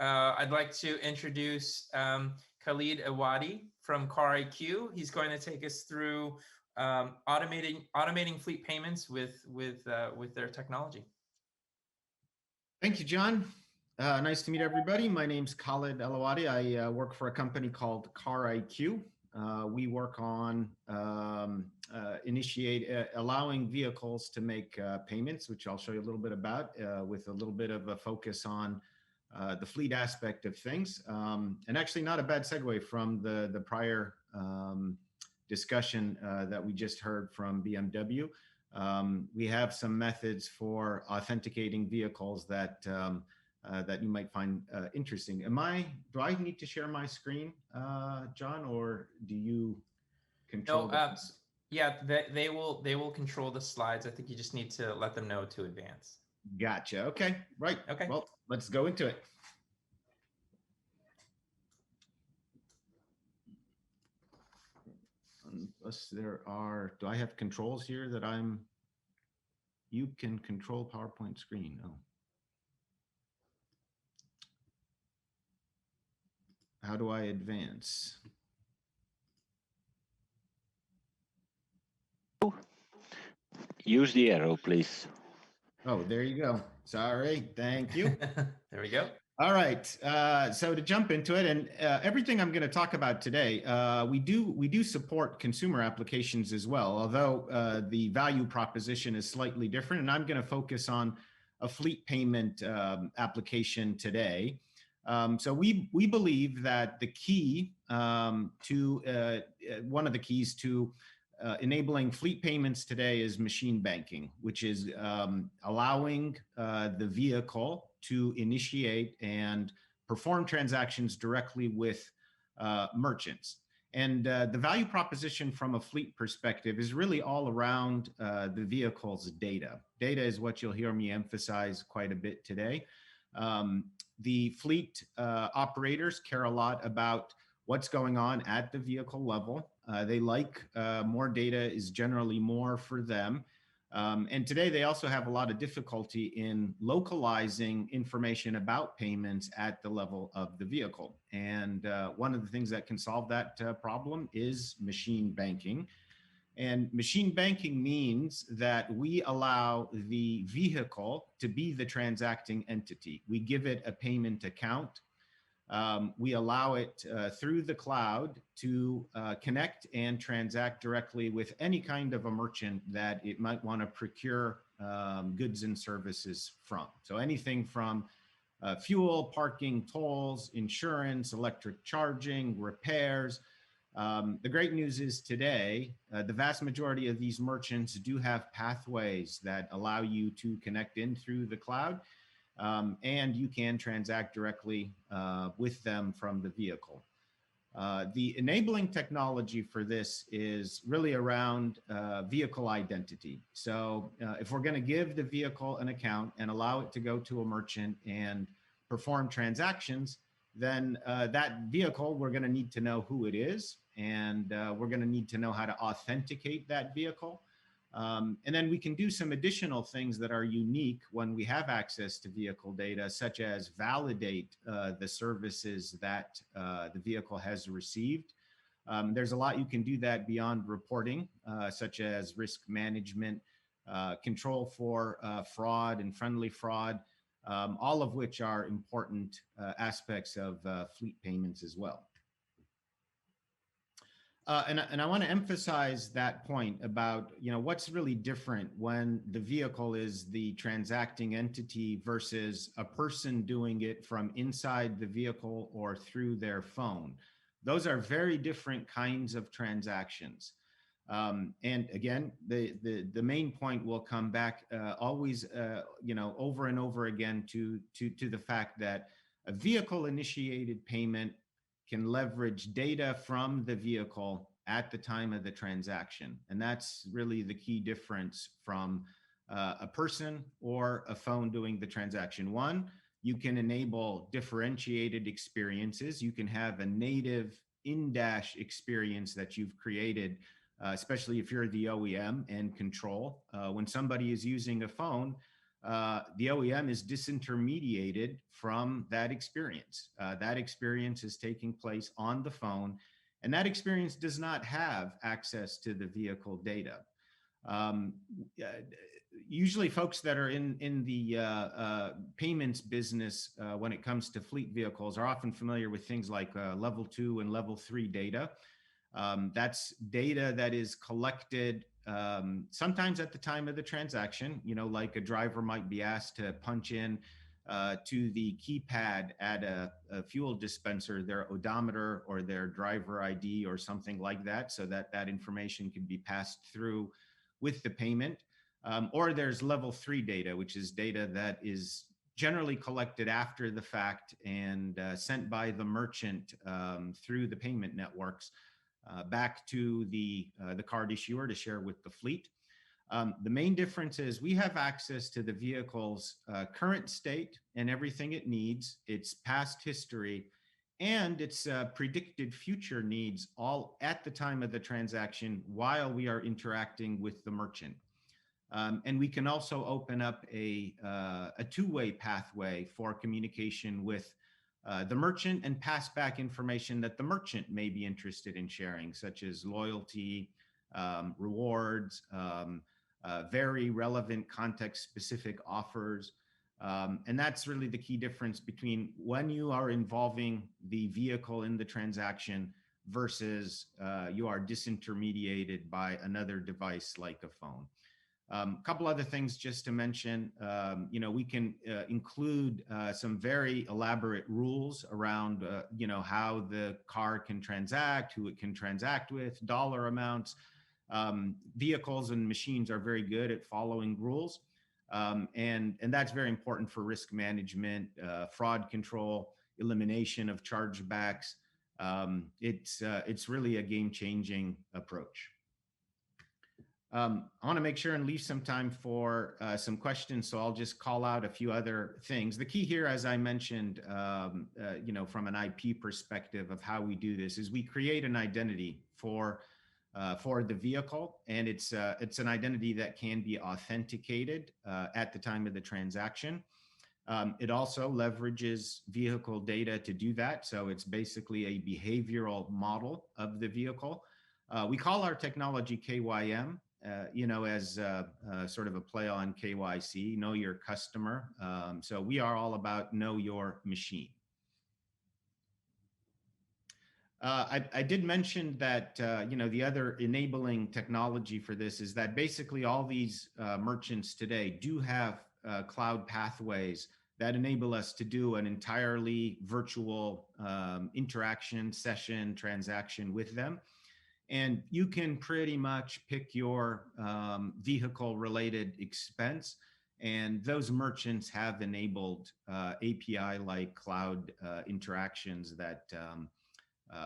I'd like to introduce Khalid El-Awady from CarIQ. He's going to take us through automating fleet payments with their technology. Thank you, John. Nice to meet everybody. My name's Khalid El-Awady. I work for a company called CarIQ. We work on allowing vehicles to make payments, which I'll show you a little bit about, with a little bit of a focus on the fleet aspect of things. And actually not a bad segue from the prior discussion that we just heard from BMW. We have some methods for authenticating vehicles that that you might find interesting. Do I need to share my screen, John, or do you control? No, yeah, they will control the slides. I think you just need to let them know to advance. Gotcha. Okay, right. Okay. Well, let's go into it. Unless there are, do I have controls here that you can control PowerPoint screen? Oh. How do I advance? Use the arrow, please. Oh, there you go. Sorry. Thank you. There we go. All right. So to jump into it, and everything I'm going to talk about today, we do support consumer applications as well, although the value proposition is slightly different. And I'm going to focus on a fleet payment application today. So we believe that the key to one of the keys to enabling fleet payments today is machine banking, which is allowing the vehicle to initiate and perform transactions directly with merchants. And the value proposition from a fleet perspective is really all around the vehicle's data. Data is what you'll hear me emphasize quite a bit today. The fleet operators care a lot about what's going on at the vehicle level. They like more data is generally more for them. And today they also have a lot of difficulty in localizing information about payments at the level of the vehicle. And one of the things that can solve that problem is machine banking. And machine banking means that we allow the vehicle to be the transacting entity. We give it a payment account. We allow it through the cloud to connect and transact directly with any kind of a merchant that it might want to procure goods and services from. So anything from fuel, parking, tolls, insurance, electric charging, repairs. The great news is today, the vast majority of these merchants do have pathways that allow you to connect in through the cloud. And you can transact directly with them from the vehicle. The enabling technology for this is really around vehicle identity. So if we're going to give the vehicle an account and allow it to go to a merchant and perform transactions, then that vehicle, we're going to need to know who it is, and we're going to need to know how to authenticate that vehicle. And then we can do some additional things that are unique when we have access to vehicle data, such as validate the services that the vehicle has received. There's a lot you can do that beyond reporting, such as risk management, control for fraud and friendly fraud, all of which are important aspects of fleet payments as well. And I want to emphasize that point about, what's really different when the vehicle is the transacting entity versus a person doing it from inside the vehicle or through their phone. Those are very different kinds of transactions. And again, the main point will come back always, over and over again to the fact that a vehicle initiated payment can leverage data from the vehicle at the time of the transaction. And that's really the key difference from a person or a phone doing the transaction. One, you can enable differentiated experiences. You can have a native in-dash experience that you've created, especially if you're the OEM and control. When somebody is using a phone, the OEM is disintermediated from that experience. That experience is taking place on the phone, and that experience does not have access to the vehicle data. Um, uh, Usually, folks that are in the payments business when it comes to fleet vehicles are often familiar with things like level 2 and level 3 data. That's data that is collected sometimes at the time of the transaction. You know, like a driver might be asked to punch in to the keypad at a fuel dispenser their odometer or their driver ID or something like that, so that that information can be passed through with the payment. Or there's level 3 data, which is data that is generally collected after the fact and sent by the merchant through the payment networks back to the card issuer to share with the fleet. The main difference is we have access to the vehicle's current state and everything it needs, its past history, and its predicted future needs all at the time of the transaction while we are interacting with the merchant. And we can also open up a two-way pathway for communication with the merchant and pass back information that the merchant may be interested in sharing, such as loyalty, rewards, very relevant context-specific offers. And that's really the key difference between when you are involving the vehicle in the transaction versus you are disintermediated by another device like a phone. A couple other things just to mention. You know, we can include some very elaborate rules around, you know, how the car can transact, who it can transact with, dollar amounts. Vehicles and machines are very good at following rules. And that's very important for risk management, fraud control, elimination of chargebacks. It's really a game-changing approach. I want to make sure and leave some time for some questions, so I'll just call out a few other things. The key here, as I mentioned, you know, from an IP perspective of how we do this, is we create an identity for the vehicle, and it's an identity that can be authenticated at the time of the transaction. It also leverages vehicle data to do that, so it's basically a behavioral model of the vehicle. We call our technology KYM. You know, as sort of a play on KYC, know your customer. So we are all about know your machine. I did mention that, you know, the other enabling technology for this is that basically all these merchants today do have cloud pathways that enable us to do an entirely virtual interaction, session, transaction with them. And you can pretty much pick your vehicle-related expense, and those merchants have enabled API-like cloud interactions that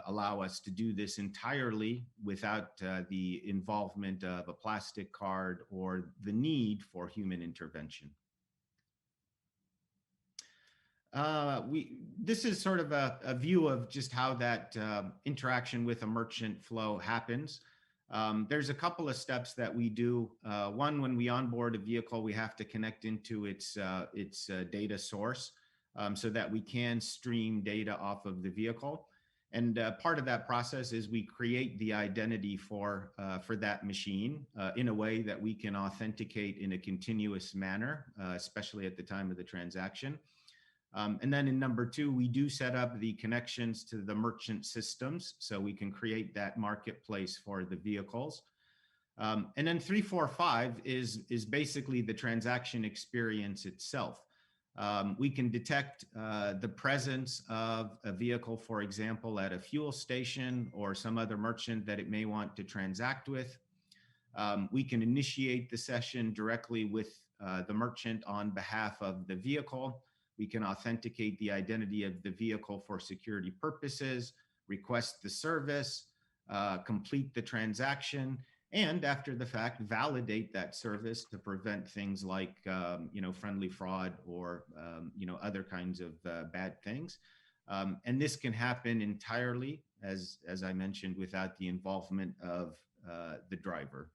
allow us to do this entirely without the involvement of a plastic card or the need for human intervention. This is sort of a view of just how that interaction with a merchant flow happens. There's a couple of steps that we do. One, when we onboard a vehicle, we have to connect into its data source so that we can stream data off of the vehicle. And part of that process is we create the identity for that machine in a way that we can authenticate in a continuous manner, especially at the time of the transaction. And then in number 2, we do set up the connections to the merchant systems so we can create that marketplace for the vehicles. And then 3, 4, 5 is basically the transaction experience itself. We can detect the presence of a vehicle, for example, at a fuel station or some other merchant that it may want to transact with. We can initiate the session directly with the merchant on behalf of the vehicle. We can authenticate the identity of the vehicle for security purposes, request the service, complete the transaction, and after the fact, validate that service to prevent things like, you know, friendly fraud or, you know, other kinds of bad things. And this can happen entirely, as I mentioned, without the involvement of the driver.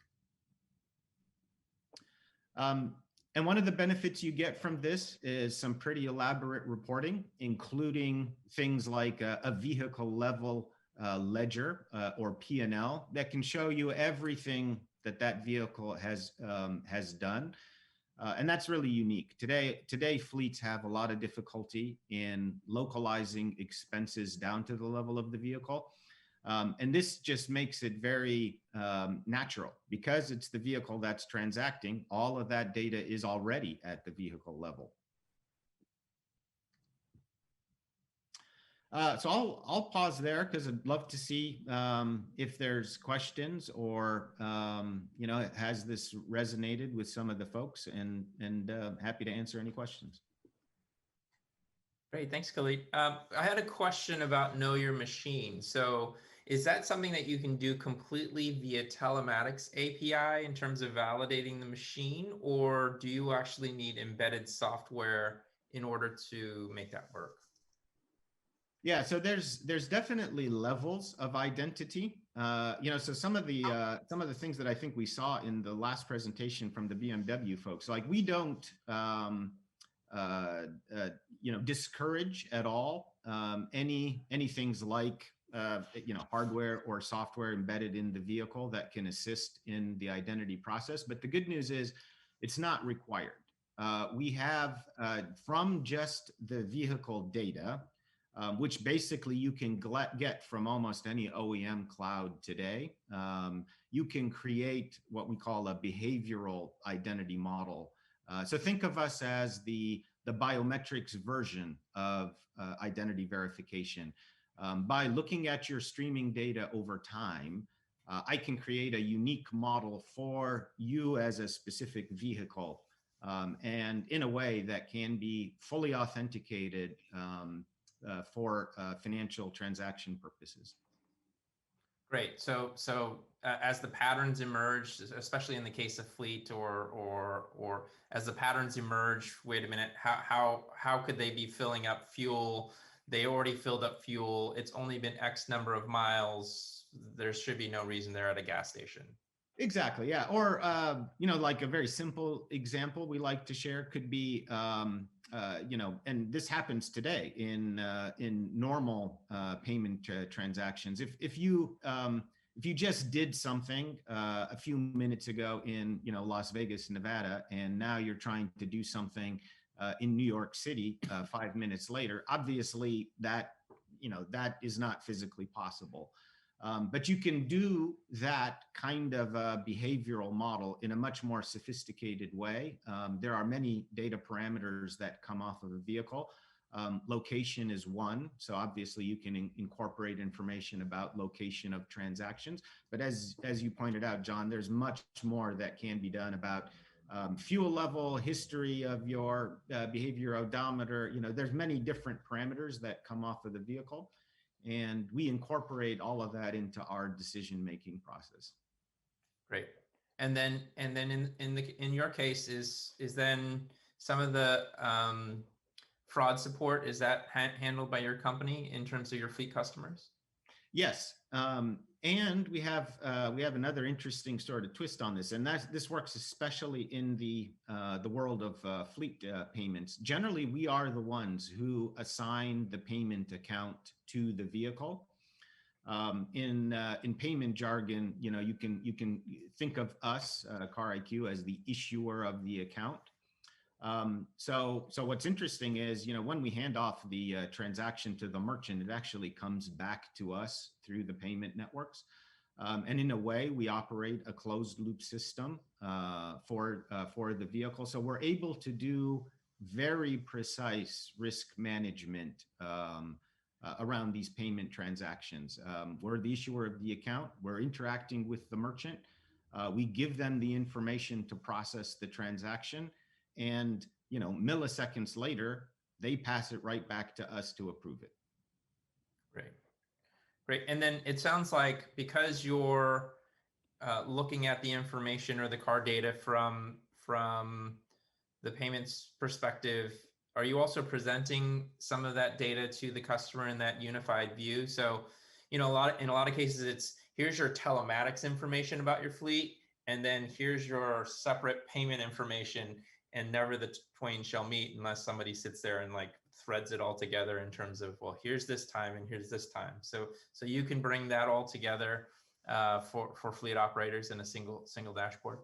And one of the benefits you get from this is some pretty elaborate reporting, including things like a vehicle level ledger or P&L that can show you everything that vehicle has done. And that's really unique. Today, fleets have a lot of difficulty in localizing expenses down to the level of the vehicle. And this just makes it very natural because it's the vehicle that's transacting. All of that data is already at the vehicle level. So I'll pause there because I'd love to see if there's questions or has this resonated with some of the folks, and happy to answer any questions. Great, thanks, Khalid. I had a question about Know Your Machine. So is that something that you can do completely via telematics API in terms of validating the machine, or do you actually need embedded software in order to make that work? Yeah, so there's definitely levels of identity. So some of the things that I think we saw in the last presentation from the BMW folks, like we don't discourage at all any things like hardware or software embedded in the vehicle that can assist in the identity process. But the good news is it's not required. We have from just the vehicle data, which basically you can get from almost any OEM cloud today. You can create what we call a behavioral identity model. So think of us as the biometrics version of identity verification. By looking at your streaming data over time, I can create a unique model for you as a specific vehicle, and in a way that can be fully authenticated for financial transaction purposes. Great. So as the patterns emerge, especially in the case of fleet, or as the patterns emerge, wait a minute, how could they be filling up fuel? They already filled up fuel. It's only been X number of miles. There should be no reason they're at a gas station. Exactly. Yeah. Or like a very simple example we like to share could be and this happens today in normal payment transactions. If you just did something a few minutes ago in Las Vegas, Nevada, and now you're trying to do something in New York City 5 minutes later, obviously that is not physically possible. But you can do that kind of a behavioral model in a much more sophisticated way. There are many data parameters that come off of a vehicle. Location is one. So obviously you can incorporate information about location of transactions. But as you pointed out, John, there's much more that can be done about fuel level, history of your behavior odometer. There's many different parameters that come off of the vehicle. And we incorporate all of that into our decision-making process. Great. And then in your case is then some of the fraud support, is that handled by your company in terms of your fleet customers? Yes. And we have another interesting sort of twist on this, and this works especially in the world of fleet payments. Generally, we are the ones who assign the payment account to the vehicle. In payment jargon, you can think of us, CarIQ, as the issuer of the account. So what's interesting is, when we hand off the transaction to the merchant, it actually comes back to us through the payment networks. And in a way, we operate a closed loop system for the vehicle. So we're able to do very precise risk management around these payment transactions. We're the issuer of the account. We're interacting with the merchant. We give them the information to process the transaction. And milliseconds later, they pass it right back to us to approve it. Great. And then it sounds like because you're looking at the information or the car data from the payments perspective, are you also presenting some of that data to the customer in that unified view? So, in a lot of cases, it's here's your telematics information about your fleet, and then here's your separate payment information. and never the twain shall meet unless somebody sits there and like threads it all together in terms of, well, here's this time and here's this time. So you can bring that all together for fleet operators in a single dashboard.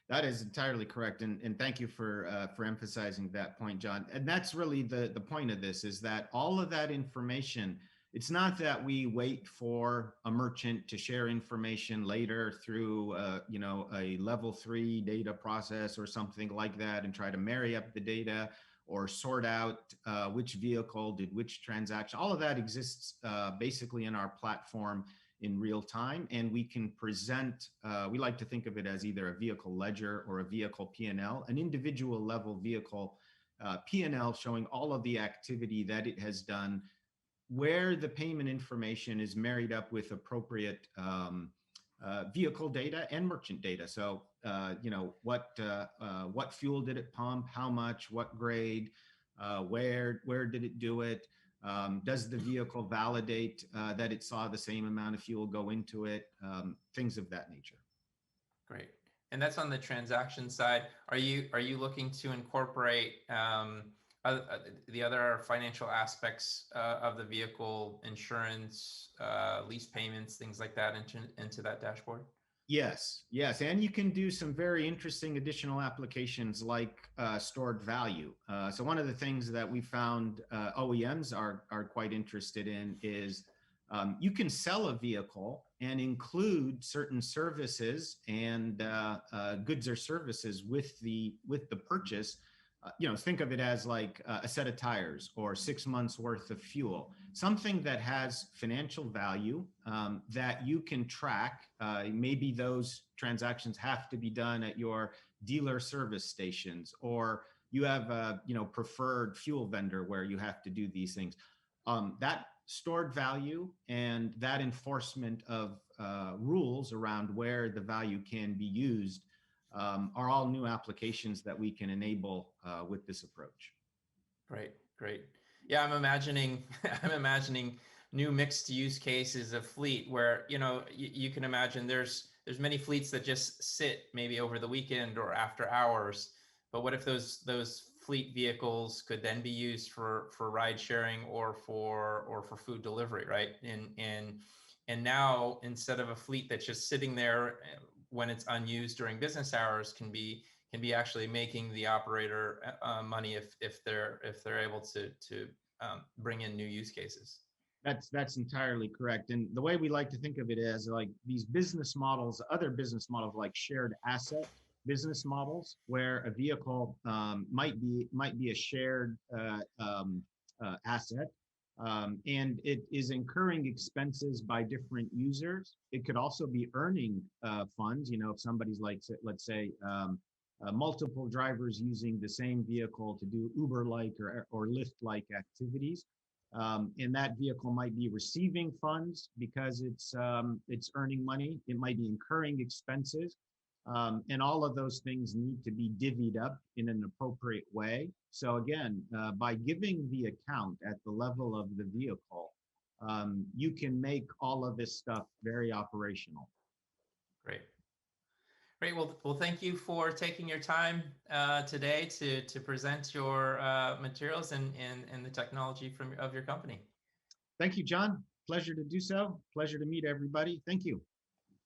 That is entirely correct, and thank you for emphasizing that point, John. And that's really the point of this, is that all of that information. It's not that we wait for a merchant to share information later through a level 3 data process or something like that, and try to marry up the data or sort out which vehicle did which transaction. All of that exists basically in our platform in real time, and we can present, we like to think of it as either a vehicle ledger or a vehicle P&L, an individual level vehicle P&L showing all of the activity that it has done, where the payment information is married up with appropriate vehicle data and merchant data. So, what fuel did it pump, how much, what grade, where did it do it? Does the vehicle validate that it saw the same amount of fuel go into it? Things of that nature. Great. And that's on the transaction side. Are you looking to incorporate the other financial aspects of the vehicle, insurance, lease payments, things like that into that dashboard? Yes, and you can do some very interesting additional applications like stored value. So one of the things that we found OEMs are quite interested in is you can sell a vehicle and include certain services and goods or services with the purchase. Think of it as like a set of tires or 6 months worth of fuel, something that has financial value that you can track. Maybe those transactions have to be done at your dealer service stations, or you have a preferred fuel vendor where you have to do these things. That stored value and that enforcement of rules around where the value can be used are all new applications that we can enable with this approach. Great. Yeah, I'm imagining new mixed use cases of fleet where you can imagine there's many fleets that just sit maybe over the weekend or after hours. But what if those fleet vehicles could then be used for ride sharing or for food delivery, right? And now, instead of a fleet that's just sitting there when it's unused during business hours, can be actually making the operator money if they're able to bring in new use cases. That's entirely correct. And the way we like to think of it is like these business models, other business models like shared asset business models, where a vehicle might be a shared asset, and it is incurring expenses by different users. It could also be earning funds. If somebody's like, let's say, multiple drivers using the same vehicle to do Uber-like or Lyft-like activities. And that vehicle might be receiving funds because it's earning money. It might be incurring expenses. And all of those things need to be divvied up in an appropriate way. So again, by giving the account at the level of the vehicle, you can make all of this stuff very operational. Great. Well, thank you for taking your time today to present your materials and the technology of your company. Thank you, John. Pleasure to do so. Pleasure to meet everybody. Thank you.